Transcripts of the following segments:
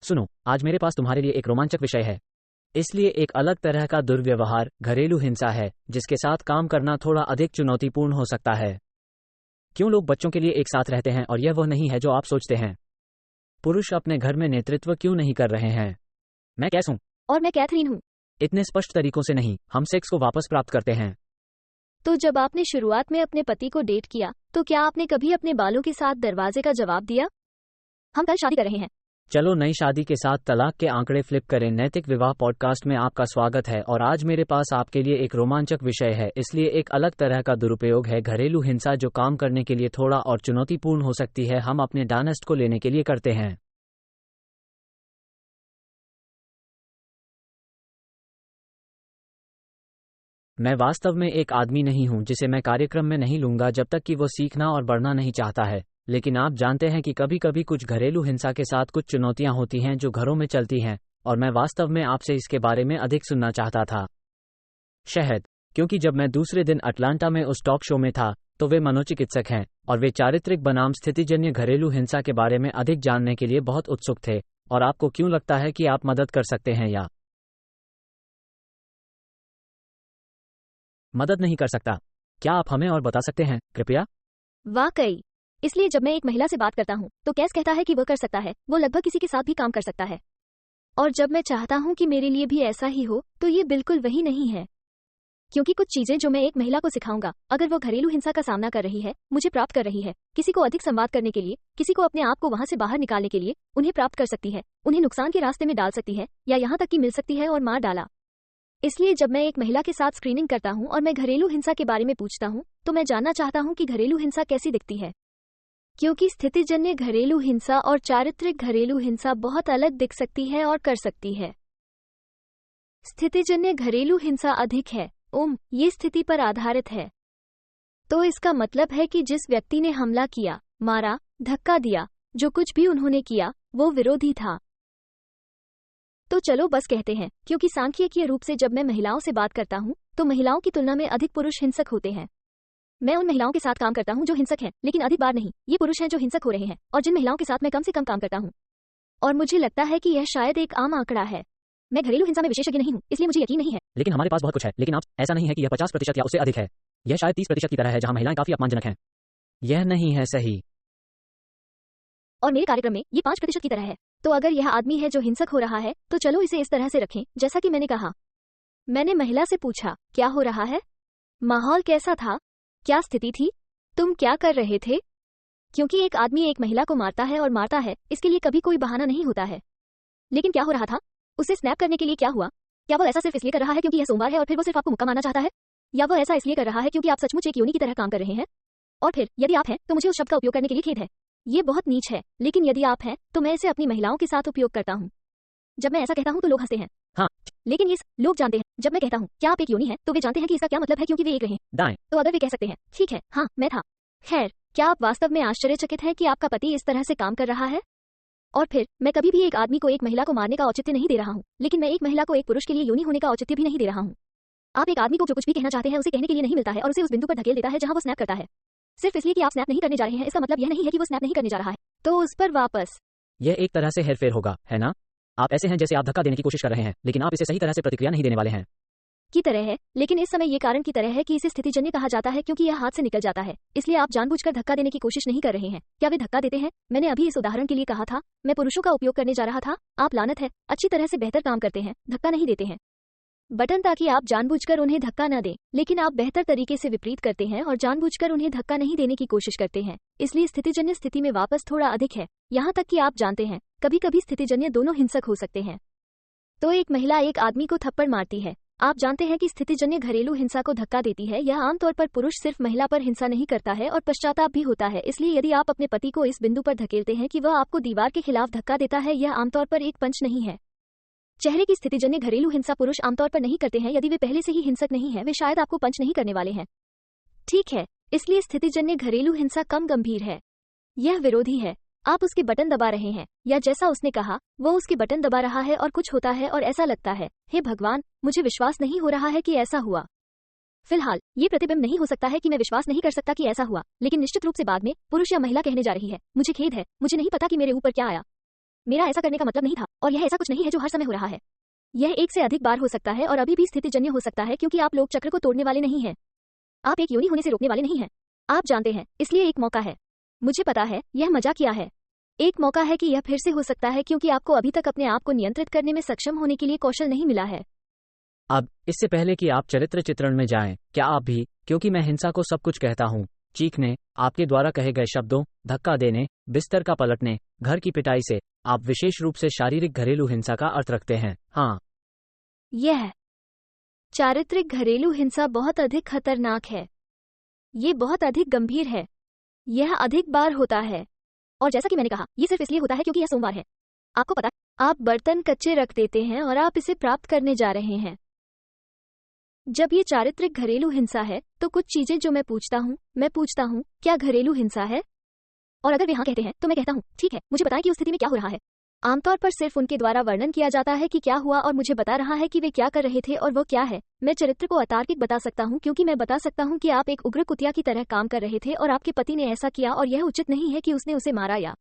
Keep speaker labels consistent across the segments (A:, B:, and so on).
A: सुनो, आज मेरे पास तुम्हारे लिए एक रोमांचक विषय है। इसलिए एक अलग तरह का दुर्व्यवहार घरेलू हिंसा है, जिसके साथ काम करना थोड़ा अधिक चुनौतीपूर्ण हो सकता है। क्यों लोग बच्चों के लिए एक साथ रहते हैं और यह वह नहीं है जो आप सोचते हैं? पुरुष अपने घर में नेतृत्व क्यों नहीं कर रहे हैं? मैं कैस हूँ।
B: और मैं कैथरीन हूँ।
A: इतने स्पष्ट तरीकों से नहीं, हम सेक्स को वापस प्राप्त करते हैं।
B: तो जब आपने शुरुआत में अपने पति को डेट किया, तो क्या आपने कभी अपने बालों के साथ दरवाजे का जवाब दिया? हम कल शादी कर रहे हैं।
A: चलो नई शादी के साथ तलाक के आंकड़े फ्लिप करें। नैतिक विवाह पॉडकास्ट में आपका स्वागत है और आज मेरे पास आपके लिए एक रोमांचक विषय है। इसलिए एक अलग तरह का दुरुपयोग है घरेलू हिंसा, जो काम करने के लिए थोड़ा और चुनौतीपूर्ण हो सकती है। हम अपने डायनेस्ट को लेने के लिए करते हैं। मैं वास्तव में एक आदमी नहीं हूं जिसे मैं कार्यक्रम में नहीं लूंगा जब तक कि वो सीखना और बढ़ना नहीं चाहता है। लेकिन आप जानते हैं कि कभी कभी कुछ घरेलू हिंसा के साथ कुछ चुनौतियां होती हैं जो घरों में चलती हैं, और मैं वास्तव में आपसे इसके बारे में अधिक सुनना चाहता था। शायद क्योंकि जब मैं दूसरे दिन अटलांटा में उस टॉक शो में था, तो वे मनोचिकित्सक हैं और वे चारित्रिक बनाम स्थितिजन्य घरेलू हिंसा के बारे में अधिक जानने के लिए बहुत उत्सुक थे। और आपको क्यों लगता है कि आप मदद कर सकते हैं या मदद नहीं कर सकता? क्या आप हमें और बता सकते हैं, कृपया?
B: वाकई। इसलिए जब मैं एक महिला से बात करता हूँ, तो कैस कहता है कि वो कर सकता है, वो लगभग किसी के साथ भी काम कर सकता है। और जब मैं चाहता हूँ कि मेरे लिए भी ऐसा ही हो, तो ये बिल्कुल वही नहीं है। क्योंकि कुछ चीजें जो मैं एक महिला को सिखाऊंगा, अगर वो घरेलू हिंसा का सामना कर रही है, मुझे प्राप्त कर रही है, किसी को अधिक संवाद करने के लिए, किसी को अपने आप को वहां से बाहर निकालने के लिए, उन्हें प्राप्त कर सकती है, उन्हें नुकसान के रास्ते में डाल सकती है, या यहाँ तक कि मिल सकती है और मार डाला। इसलिए जब मैं एक महिला के साथ स्क्रीनिंग करता हूं और मैं घरेलू हिंसा के बारे में पूछता हूं, तो मैं जानना चाहता हूं कि घरेलू हिंसा कैसी दिखती है। क्योंकि स्थितिजन्य घरेलू हिंसा और चारित्रिक घरेलू हिंसा बहुत अलग दिख सकती है और कर सकती है। स्थितिजन्य घरेलू हिंसा अधिक है, ये स्थिति पर आधारित है। तो इसका मतलब है कि जिस व्यक्ति ने हमला किया, मारा, धक्का दिया, जो कुछ भी उन्होंने किया, वो विरोधी था। तो चलो बस कहते हैं, क्योंकि सांख्यिकीय रूप से जब मैं महिलाओं से बात करता हूं, तो महिलाओं की तुलना में अधिक पुरुष हिंसक होते हैं। मैं उन महिलाओं के साथ काम करता हूं जो हिंसक हैं, लेकिन अधिक बार नहीं, ये पुरुष हैं जो हिंसक हो रहे हैं, और जिन महिलाओं के साथ मैं कम से कम काम करता हूं। और मुझे लगता है कि यह शायद एक आम आंकड़ा है। मैं घरेलू हिंसा में विशेषज्ञ नहीं हूं, इसलिए मुझे यकीन नहीं है।
A: लेकिन हमारे पास बहुत कुछ है। लेकिन आप ऐसा नहीं है कि यह 50% या उससे अधिक है। यह शायद 30% की तरह है, जहां महिलाएं काफी अपमानजनक हैं। यह नहीं है सही।
B: और मेरे कार्यक्रम में ये 5% की तरह है। तो अगर यह आदमी है जो हिंसक हो रहा है, तो चलो इसे इस तरह से रखें, जैसा कि मैंने कहा। मैंने महिला से पूछा, क्या हो रहा है? माहौल कैसा था? क्या स्थिति थी? तुम क्या कर रहे थे? क्योंकि एक आदमी एक महिला को मारता है और मारता है, इसके लिए कभी कोई बहाना नहीं होता है। लेकिन क्या हो रहा था? उसे स्नैप करने के लिए क्या हुआ? क्या वो ऐसा सिर्फ इसलिए कर रहा है क्योंकि यह सोमवार है और फिर वो सिर्फ आपको मुक्का मारना चाहता है? या वो ऐसा इसलिए कर रहा है क्योंकि आप सचमुच एक योनि की तरह काम कर रहे हैं? और फिर यदि आप हैं, तो मुझे उस शब्द का उपयोग करने के लिए खेद है। ये बहुत नीच है, लेकिन यदि आप हैं, तो मैं इसे अपनी महिलाओं के साथ उपयोग करता हूँ। जब मैं ऐसा कहता हूँ तो लोग हंसते हैं।
A: हाँ,
B: लेकिन ये लोग जानते हैं। जब मैं कहता हूँ, क्या आप एक योनि हैं, तो वे जानते हैं कि इसका क्या मतलब है, क्योंकि वे एक रहे।
A: दाएं।
B: तो अगर वे कह सकते हैं, ठीक है, हाँ, मैं था। खैर, क्या आप वास्तव में आश्चर्यचकित हैं कि आपका पति इस तरह से काम कर रहा है? और फिर मैं कभी भी एक आदमी को एक महिला को मारने का औचित्य नहीं दे रहा हूँ, लेकिन मैं एक महिला को एक पुरुष के लिए योनि होने का औचित्य भी नहीं दे रहा हूँ। आप एक आदमी को जो कुछ भी कहना चाहते हैं उसे कहने के लिए नहीं मिलता है और उसे उस बिंदु पर धकेल देता है जहां वो स्नैप करता है। सिर्फ इसलिए कि आप स्नैप नहीं करने जा रहे हैं, इसका मतलब यह नहीं है कि वो स्नैप नहीं करने जा रहा है। तो उस पर वापस,
A: यह एक तरह से हेरफेर होगा, है ना? आप ऐसे हैं जैसे आप धक्का देने की कोशिश कर रहे हैं, लेकिन आप इसे सही तरह से प्रतिक्रिया नहीं देने वाले हैं
B: की तरह है। लेकिन इस समय ये कारण की तरह है कि इसे स्थितिजन्य कहा जाता है, क्योंकि यह हाथ से निकल जाता है। इसलिए आप जानबूझकर धक्का देने की कोशिश नहीं कर रहे हैं। क्या वे धक्का देते हैं? मैंने अभी इस उदाहरण के लिए कहा था, मैं पुरुषों का उपयोग करने जा रहा था। आप लानत है, अच्छी तरह से बेहतर काम करते हैं, धक्का नहीं देते हैं बटन, ताकि आप जानबूझकर उन्हें धक्का न दें। लेकिन आप बेहतर तरीके से विपरीत करते हैं और जानबूझकर उन्हें धक्का नहीं देने की कोशिश करते हैं। इसलिए स्थितिजन्य स्थिति में वापस थोड़ा अधिक है। यहाँ तक कि आप जानते हैं, कभी कभी स्थितिजन्य दोनों हिंसक हो सकते हैं। तो एक महिला एक आदमी को थप्पड़ मारती है। आप जानते हैं कि स्थितिजन्य घरेलू हिंसा को धक्का देती है। यह आमतौर पर पुरुष सिर्फ महिला पर हिंसा नहीं करता है और पश्चाताप भी होता है। इसलिए यदि आप अपने पति को इस बिंदु पर धकेलते हैं कि वह आपको दीवार के खिलाफ धक्का देता है, यह आमतौर पर एक पंच नहीं है। चेहरे की स्थितिजन्य घरेलू हिंसा पुरुष आमतौर पर नहीं करते हैं। यदि वे पहले से ही हिंसक नहीं है, वे शायद आपको पंच नहीं करने वाले हैं। ठीक है, इसलिए स्थितिजन्य घरेलू हिंसा कम गंभीर है। यह विरोधी है। आप उसके बटन दबा रहे हैं, या जैसा उसने कहा, वो उसके बटन दबा रहा है और कुछ होता है और ऐसा लगता है, हे भगवान, मुझे विश्वास नहीं हो रहा है कि ऐसा हुआ। फिलहाल ये प्रतिबिंब नहीं हो सकता है कि मैं विश्वास नहीं कर सकता कि ऐसा हुआ, लेकिन निश्चित रूप से बाद में पुरुष या महिला कहने जा रही है, मुझे खेद है, मुझे नहीं पता कि मेरे ऊपर क्या आया। मेरा ऐसा करने का मतलब नहीं था, और यह ऐसा कुछ नहीं है जो हर समय हो रहा है। यह एक से अधिक बार हो सकता है और अभी भी स्थितिजन्य हो सकता है, क्योंकि आप लोग चक्र को तोड़ने वाले नहीं हैं। आप एक योनि होने से रोकने वाले नहीं हैं। आप जानते हैं, इसलिए एक मौका है। मुझे पता है, यह मजाक किया है। एक मौका है कि यह फिर से हो सकता है, क्योंकि आपको अभी तक अपने आप को नियंत्रित करने में सक्षम होने के लिए कौशल नहीं मिला है।
A: अब इससे पहले कि आप चरित्र चित्रण में जाएं, क्या आप भी, क्योंकि मैं हिंसा को सब कुछ कहता हूं, चीखने, आपके द्वारा कहे गए शब्दों, धक्का देने, बिस्तर का पलटने, घर की पिटाई से, आप विशेष रूप से शारीरिक घरेलू हिंसा का अर्थ रखते हैं? हाँ।
B: यह चारित्रिक घरेलू हिंसा बहुत अधिक खतरनाक है। ये बहुत अधिक गंभीर है। यह अधिक बार होता है, और जैसा कि मैंने कहा, यह सिर्फ इसलिए होता है क्योंकि यह सोमवार है। आपको पता है, आप बर्तन कच्चे रख देते हैं और आप इसे प्राप्त करने जा रहे हैं। जब ये चारित्रिक घरेलू हिंसा है, तो कुछ चीजें जो मैं पूछता हूँ, क्या घरेलू हिंसा है? और अगर वे हाँ कहते हैं, तो मैं कहता हूँ, ठीक है, मुझे बताएं कि उस स्थिति में क्या हो रहा है। आमतौर पर सिर्फ उनके द्वारा वर्णन किया जाता है कि क्या हुआ और मुझे बता रहा है कि वे क्या कर रहे थे और वो क्या है। मैं चरित्र को अतार्किक बता सकता हूँ, क्योंकि मैं बता सकता हूँ कि आप एक उग्र कुतिया की तरह काम कर रहे थे और आपके पति ने ऐसा किया और यह उचित नहीं है कि उसने उसे मारा या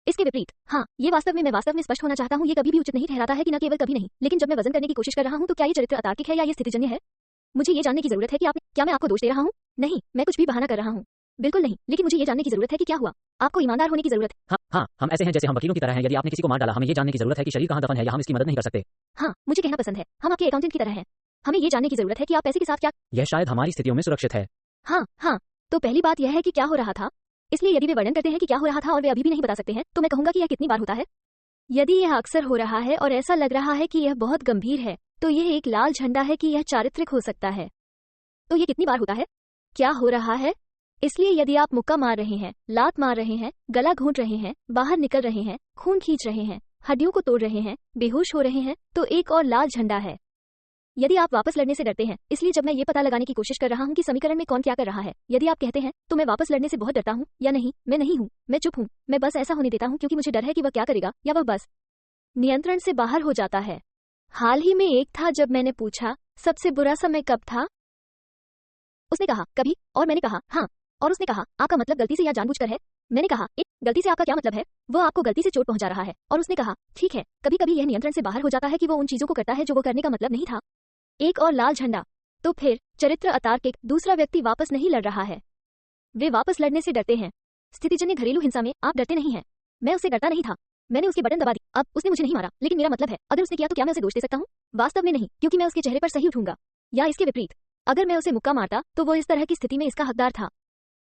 B: इसके विपरीत। हाँ, ये मैं वास्तव में स्पष्ट होना चाहता हूँ, ये कभी भी उचित नहीं ठहराता है कि न केवल कभी नहीं, लेकिन जब मैं वजन करने की कोशिश कर रहा हूँ, तो क्या ये चरित्र अतार्किक है या ये स्थितिजन्य है? मुझे ये जानने की जरूरत है कि क्या मैं आपको दोष दे रहा हूँ? नहीं, मैं कुछ भी बहाना कर रहा हूँ, बिल्कुल नहीं। लेकिन मुझे ये जानने की जरूरत है कि क्या हुआ। आपको ईमानदार होने की जरूरत है।
A: हाँ, हम ऐसे हैं जैसे हम वकीलों की तरह हैं। यदि आपने किसी को मार डाला, हमें ये जानने की जरूरत है कि शरीर कहाँ दफन है, या हम इसकी मदद नहीं कर सकते।
B: हाँ, मुझे कहना पसंद है, हम आपके अकाउंटेंट की तरह हैं। हमें ये जानने की जरूरत है कि आप पैसे के साथ क्या।
A: यह शायद हमारी स्थितियों में सुरक्षित है।
B: हाँ, तो पहली बात यह है कि क्या हो रहा था। इसलिए यदि वे वर्णन करते हैं कि क्या हो रहा था और वे अभी भी नहीं बता सकते हैं, तो मैं कहूंगा कि यह कितनी बार होता है। यदि यह अक्सर हो रहा है और ऐसा लग रहा है कि यह बहुत गंभीर है, तो यह एक लाल झंडा है कि यह चारित्रिक हो सकता है। तो ये कितनी बार होता है? क्या हो रहा है? इसलिए यदि आप मुक्का मार रहे हैं, लात मार रहे हैं, गला घोंट रहे हैं, बाहर निकल रहे हैं, खून खींच रहे हैं, हड्डियों को तोड़ रहे हैं, बेहोश हो रहे हैं, तो एक और लाल झंडा है। यदि आप वापस लड़ने से डरते हैं, इसलिए जब मैं ये पता लगाने की कोशिश कर रहा हूँ कि समीकरण में कौन क्या कर रहा है, यदि आप कहते हैं, तो मैं वापस लड़ने से बहुत डरता हूँ या नहीं, मैं नहीं हूँ, मैं चुप हूँ, मैं बस ऐसा होने देता हूँ क्योंकि मुझे डर है कि वह क्या करेगा, या वह बस नियंत्रण से बाहर हो जाता है। हाल ही में एक था जब मैंने पूछा, सबसे बुरा समय कब था? उसने कहा, कभी, और मैंने कहा, हाँ। और उसने कहा, आपका मतलब गलती से या जानबूझकर है? मैंने कहा, गलती से आपका क्या मतलब है? वो आपको गलती से चोट पहुंचा रहा है। और उसने कहा, ठीक है, कभी कभी यह नियंत्रण से बाहर हो जाता है कि वो उन चीजों को करता है जो वो करने का मतलब नहीं था। एक और लाल झंडा। तो फिर चरित्र अतार्किक, दूसरा व्यक्ति वापस नहीं लड़ रहा है, वे वापस लड़ने से डरते हैं। स्थितिजन्य घरेलू हिंसा में आप डरते नहीं हैं। मैं उसे डरता नहीं था, मैंने उसके बटन दबा दी। अब उसने मुझे नहीं मारा, लेकिन मेरा मतलब है, अगर उसने किया तो क्या मैं उसे दोष दे सकता हूँ? वास्तव में नहीं, क्योंकि मैं उसके चेहरे पर सही उठूंगा। या इसके विपरीत, अगर मैं उसे मुक्का मारता, तो वो इस तरह की स्थिति में इसका हकदार था,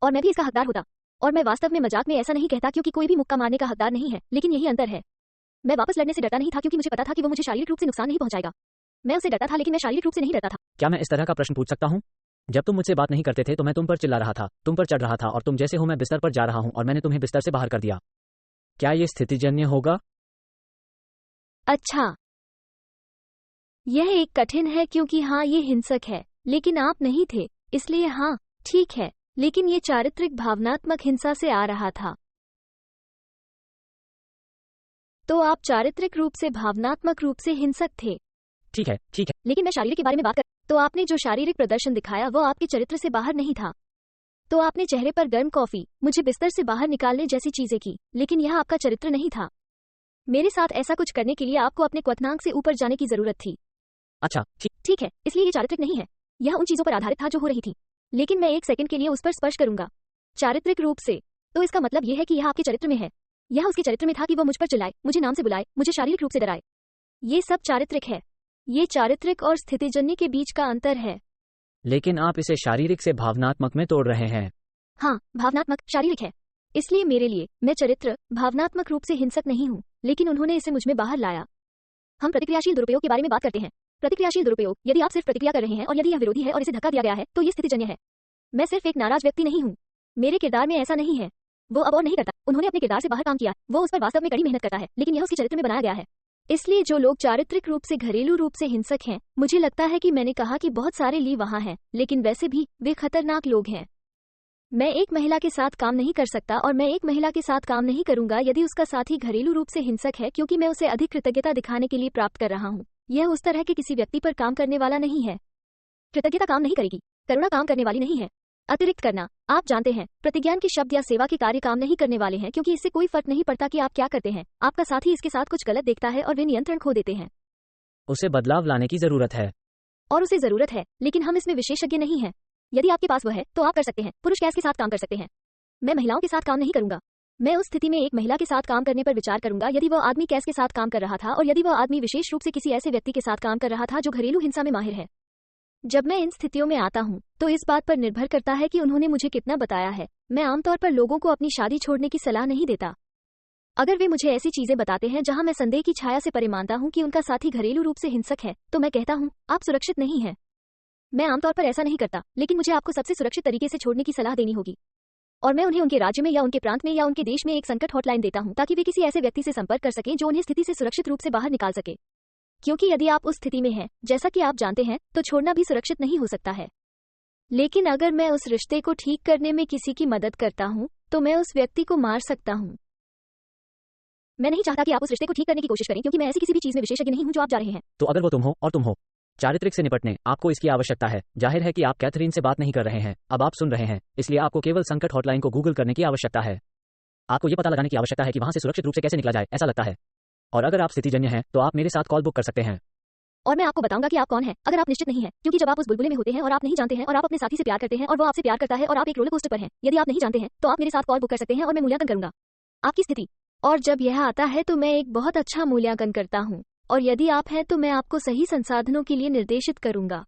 B: और मैं भी इसका हकदार होता। और मैं वास्तव में मजाक में ऐसा नहीं कहता, क्योंकि कोई भी मुक्का मारने का हकदार नहीं है, लेकिन यही अंतर है। मैं वापस लड़ने से डरता नहीं था, क्योंकि मुझे पता था कि वो मुझे शारीरिक रूप से नुकसान नहीं पहुंचाएगा। मैं उसे डरता था, लेकिन मैं शारीरिक रूप से नहीं डरता था।
A: क्या मैं इस तरह का प्रश्न पूछ सकता हूँ? जब तुम मुझसे बात नहीं करते थे, तो मैं तुम पर चिल्ला रहा था, तुम पर चढ़ रहा था, और तुम जैसे हो मैं बिस्तर पर जा रहा हूँ और मैंने तुम्हें बिस्तर से बाहर कर दिया। क्या ये स्थितिजन्य होगा?
B: अच्छा, यह एक कठिन है, क्योंकि हाँ, ये हिंसक है, लेकिन आप नहीं थे, इसलिए हाँ, ठीक है, लेकिन ये चारित्रिक भावनात्मक हिंसा से आ रहा था। तो आप चारित्रिक रूप से, भावनात्मक रूप से हिंसक थे।
A: ठीक है,
B: लेकिन मैं शारीरिक के बारे में बात कर, तो आपने जो शारीरिक प्रदर्शन दिखाया वो आपके चरित्र से बाहर नहीं था। तो आपने चेहरे पर गर्म कॉफी, मुझे बिस्तर से बाहर निकालने जैसी चीजें की, लेकिन यह आपका चरित्र नहीं था। मेरे साथ ऐसा कुछ करने के लिए आपको अपने क्वथनांक से ऊपर जाने की जरूरत थी।
A: अच्छा,
B: ठीक है, इसलिए ये चारित्रिक नहीं है, यह उन चीजों पर आधारित था जो हो रही थी, लेकिन मैं एक सेकंड के लिए उस पर स्पर्श करूंगा। चारित्रिक रूप से, तो इसका मतलब यह है कि यह आपके चरित्र में है। यह उसके चरित्र में था कि वो मुझ पर चिल्लाए, मुझे नाम से बुलाए, मुझे शारीरिक रूप से डराए। ये सब चारित्रिक है। ये चारित्रिक और स्थितिजन्य के बीच का अंतर है।
A: लेकिन आप इसे शारीरिक से भावनात्मक में तोड़ रहे हैं।
B: हाँ, भावनात्मक शारीरिक है। इसलिए मेरे लिए, मैं चरित्र भावनात्मक रूप से हिंसक नहीं हूँ, लेकिन उन्होंने इसे मुझ में बाहर लाया। हम प्रतिक्रियाशील दुरुपयोग के बारे में बात करते हैं। प्रतिक्रियाशील दुरुपयोग, यदि आप सिर्फ प्रतिक्रिया कर रहे हैं और यदि यह विरोधी है और इसे धक्का दिया गया है, तो ये स्थितिजन्य है। मैं सिर्फ एक नाराज व्यक्ति नहीं हूँ, मेरे किरदार में ऐसा नहीं है। वो अब और नहीं करता, उन्होंने अपने किरदार से बाहर काम किया, वो उस पर वास्तव में कड़ी मेहनत करता है, लेकिन यह उसके चरित्र में बनाया गया है। इसलिए जो लोग चारित्रिक रूप से, घरेलू रूप से हिंसक हैं, मुझे लगता है कि मैंने कहा कि बहुत सारे ली वहां हैं, लेकिन वैसे भी वे खतरनाक लोग हैं। मैं एक महिला के साथ काम नहीं कर सकता, और मैं एक महिला के साथ काम नहीं करूंगा यदि उसका साथी घरेलू रूप से हिंसक है, क्योंकि मैं उसे अधिक कृतज्ञता दिखाने के लिए प्राप्त कर रहा हूँ। यह उस तरह के किसी व्यक्ति पर काम करने वाला नहीं है। कृतज्ञता काम नहीं करेगी, करुणा काम करने वाली नहीं है। अतिरिक्त करना। आप जानते हैं, प्रतिज्ञान के शब्द या सेवा के कार्य काम नहीं करने वाले हैं क्योंकि इससे कोई फर्क नहीं पड़ता कि आप क्या करते हैं। आपका साथी इसके साथ कुछ गलत देखता है और वे नियंत्रण खो देते हैं।
A: उसे बदलाव लाने की जरूरत है।
B: और उसे जरूरत है, लेकिन हम इसमें विशेषज्ञ नहीं हैं। यदि आपके पास वह है तो आप कर सकते हैं। पुरुष कैस के साथ काम कर सकते हैं। मैं महिलाओं के साथ काम नहीं करूंगा। मैं उस स्थिति में एक महिला के साथ काम करने पर विचार करूंगा यदि वह आदमी कैस के साथ काम कर रहा था और यदि वह आदमी विशेष रूप से किसी ऐसे व्यक्ति के साथ काम कर रहा था जो घरेलू हिंसा में माहिर है। जब मैं इन स्थितियों में आता हूं, तो इस बात पर निर्भर करता है कि उन्होंने मुझे कितना बताया है। मैं आमतौर पर लोगों को अपनी शादी छोड़ने की सलाह नहीं देता। अगर वे मुझे ऐसी चीजें बताते हैं जहां मैं संदेह की छाया से परे मानता हूं कि उनका साथी घरेलू रूप से हिंसक है, तो मैं कहता हूं, आप सुरक्षित नहीं हैं। मैं आमतौर पर ऐसा नहीं करता, लेकिन मुझे आपको सबसे सुरक्षित तरीके से छोड़ने की सलाह देनी होगी। और मैं उन्हें उनके राज्य में या उनके प्रांत में या उनके देश में एक संकट हॉटलाइन देता हूं ताकि वे किसी ऐसे व्यक्ति से संपर्क कर सकें जो उन्हें स्थिति से सुरक्षित रूप से बाहर निकाल सके। क्योंकि यदि आप उस स्थिति में हैं, जैसा कि आप जानते हैं, तो छोड़ना भी सुरक्षित नहीं हो सकता है। लेकिन अगर मैं उस रिश्ते को ठीक करने में किसी की मदद करता हूं, तो मैं उस व्यक्ति को मार सकता हूं। मैं नहीं चाहता कि आप उस रिश्ते को ठीक करने की कोशिश करें क्योंकि मैं ऐसी किसी भी चीज में विशेषज्ञ नहीं हूं जो आप जा रहे हैं।
A: तो अगर वो तुम हो और तुम हो, चारित्रिक से निपटने आपको इसकी आवश्यकता है। जाहिर है कि आप कैथरीन से बात नहीं कर रहे हैं, अब आप सुन रहे हैं, इसलिए आपको केवल संकट हॉटलाइन को गूगल करने की आवश्यकता है। आपको यह पता लगाने की आवश्यकता है कि वहां से सुरक्षित रूप से कैसे निकला जाए, ऐसा लगता है। और अगर आप स्थितिजन्य हैं, तो आप मेरे साथ कॉल बुक कर सकते हैं।
B: और मैं आपको बताऊंगा कि आप कौन हैं, अगर आप निश्चित नहीं हैं, क्योंकि जब आप उस बुलबुले में होते हैं और आप नहीं जानते हैं और आप अपने साथी से प्यार करते हैं और वो आपसे प्यार करता है और आप एक रोलर कोस्टर पर हैं, यदि आप नहीं जानते हैं, तो आप मेरे साथ कॉल बुक कर सकते हैं और मैं मूल्यांकन करूंगा आपकी स्थिति। और जब यह आता है तो मैं एक बहुत अच्छा मूल्यांकन करता हूं, और यदि आप हैं तो मैं आपको सही संसाधनों के लिए निर्देशित करूंगा।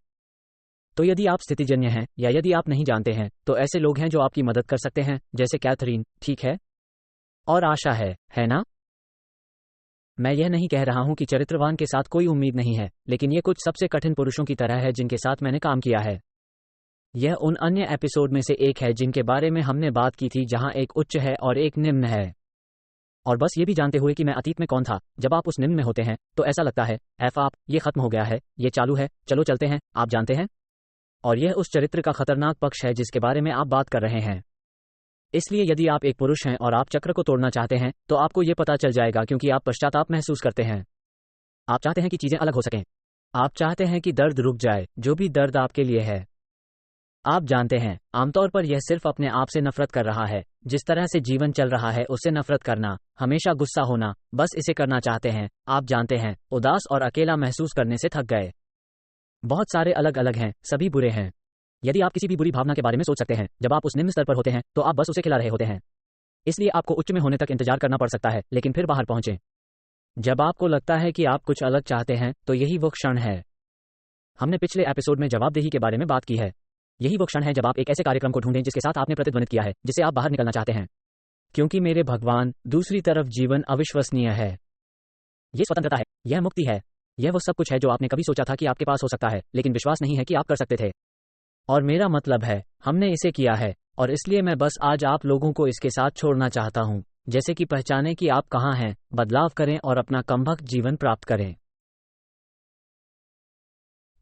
A: तो यदि आप स्थितिजन्य हैं या यदि आप नहीं जानते हैं, तो ऐसे लोग हैं जो आपकी मदद कर सकते हैं, जैसे कैथरीन, ठीक है? और आशा है ना? मैं यह नहीं कह रहा हूं कि चरित्रवान के साथ कोई उम्मीद नहीं है, लेकिन ये कुछ सबसे कठिन पुरुषों की तरह है जिनके साथ मैंने काम किया है। यह उन अन्य एपिसोड में से एक है जिनके बारे में हमने बात की थी जहां एक उच्च है और एक निम्न है। और बस ये भी जानते हुए कि मैं अतीत में कौन था, जब आप उस निम्न में होते हैं तो ऐसा लगता है, आप ये खत्म हो गया है, ये चालू है, चलो चलते हैं, आप जानते हैं। और यह उस चरित्र का खतरनाक पक्ष है जिसके बारे में आप बात कर रहे हैं। इसलिए यदि आप एक पुरुष हैं और आप चक्र को तोड़ना चाहते हैं, तो आपको ये पता चल जाएगा क्योंकि आप पश्चाताप महसूस करते हैं। आप चाहते हैं कि चीजें अलग हो सकें। आप चाहते हैं कि दर्द रुक जाए, जो भी दर्द आपके लिए है। आप जानते हैं, आमतौर पर यह सिर्फ अपने आप से नफरत कर रहा है, जिस तरह से जीवन चल रहा है उससे नफरत करना, हमेशा गुस्सा होना, बस इसे करना चाहते हैं। आप जानते हैं, उदास और अकेला महसूस करने से थक गए। बहुत सारे अलग अलग हैं, सभी बुरे हैं। यदि आप किसी भी बुरी भावना के बारे में सोच सकते हैं, जब आप उस निम्न स्तर पर होते हैं, तो आप बस उसे खिला रहे होते हैं। इसलिए आपको उच्च में होने तक इंतजार करना पड़ सकता है, लेकिन फिर बाहर पहुंचे। जब आपको लगता है कि आप कुछ अलग चाहते हैं, तो यही वो क्षण है। हमने पिछले एपिसोड में जवाबदेही के बारे में बात की है। यही वो क्षण है जब आप एक ऐसे कार्यक्रम को ढूंढें जिसके साथ आपने प्रतिध्वनित किया है, जिससे आप बाहर निकलना चाहते हैं। क्योंकि मेरे भगवान, दूसरी तरफ जीवन अविश्वसनीय है। यह स्वतंत्रता है, यह मुक्ति है, यह वो सब कुछ है जो आपने कभी सोचा था कि आपके पास हो सकता है, लेकिन विश्वास नहीं है कि आप कर सकते थे। और मेरा मतलब है, हमने इसे किया है, और इसलिए मैं बस आज आप लोगों को इसके साथ छोड़ना चाहता हूं, जैसे कि पहचानें कि आप कहां हैं, बदलाव करें और अपना कमबख्त जीवन प्राप्त करें।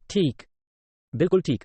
A: ठीक, बिल्कुल ठीक।